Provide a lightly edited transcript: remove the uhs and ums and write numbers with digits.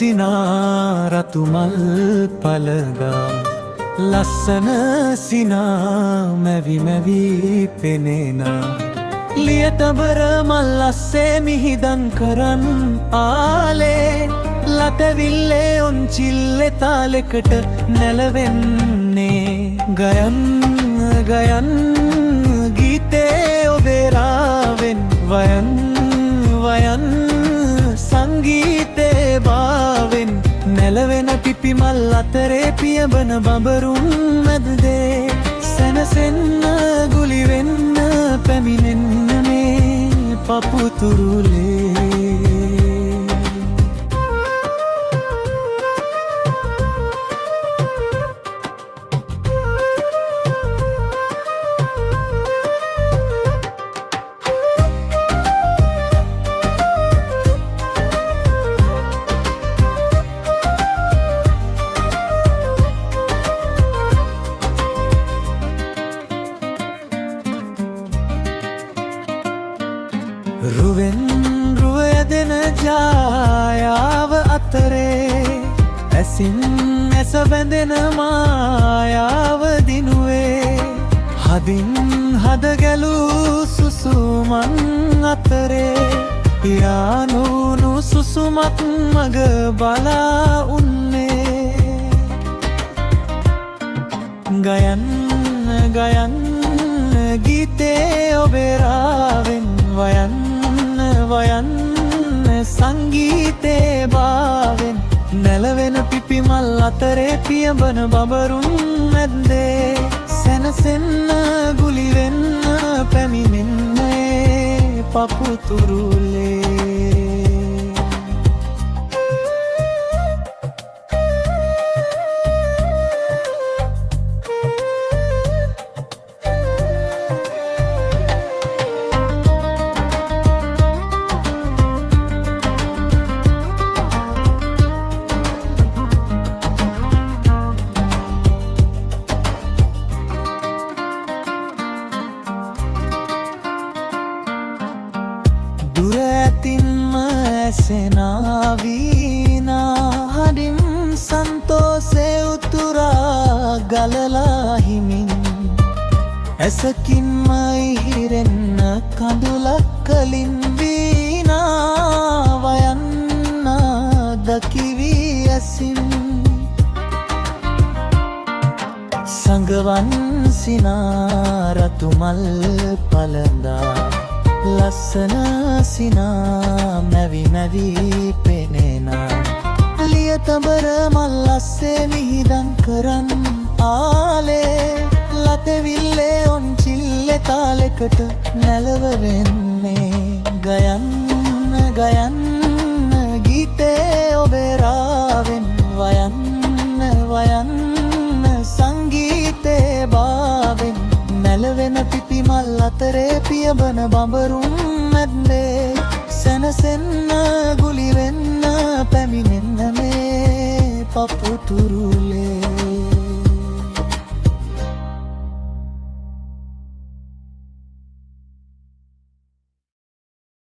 සිනා රතුමල් පළදා ලස්සන සිනා මැවි මැවි පෙනෙනා ලියතබර මල් අස්සේ මිහිදන් කරන් ආලේ ලතවිල්ලේ ඔන්චිල්ලේ තාලෙකට නැලවෙන්නේ ගයන් ගයන් ගීතේ ඔබේ රාවෙන් වයන් වයන් සංගීතේ බාවෙන් නැලවෙන පිපි මල් අතරේ පියඹන බඹරුන් මැදේ සැනසෙන්න ගුලි වෙන්න පැමිණෙන්න මේ පපුතුරුලේ රුවෙන් රුව යදෙන ජායාව අතරේ ඇසින් ඇස බැඳෙන මායාව දිනුවේ හදින් හද ගැලූ සුසුමන් අතරේ යානූනු සුසුමක් මග බලා උන්නේ ගයන් ගයන් ගීතේ ඔබේ රාවෙන් වයන් වයන් සංගීතේ බාවෙන් නැලවෙන පිපි මල් අතරේ පියඹන බඹරුන් මැද්දේ සැනසෙන්න ගුලි වෙන්න පැමිණෙන්නේ පපුතුරුලේ දුර ඇතින්ම ඇසෙනා වීණා හඬින් සන්තෝෂේ උතුරා ගලලා හිමින් ඇසකින්ම ඉහිරෙන්න කඳුලක් කලින් වීණා වයන්න දකිවි ඇසින් සංගවන් සිනා රතුමල් පළඳා ලස්සන සිනා මැවි මැවි පෙනෙනා ලියතබර මල් අස්සේ මිහිදන් කරන් ආලේ ලතවිල්ලේ ඔන්චිල්ලේ තාලෙකට නැලවෙන්නේ ගයන් ගයන් ගීතේ ඔබේ රාවෙන් වයන් වයන් සංගීතේ බාවෙන් නැලවෙන පිපි මල් අතරේ පියඹන බඹරුන් මැද්දේ සැනසෙන්න ගුලි වෙන්න පැමිණෙන්න මේ පපුතුරුලේ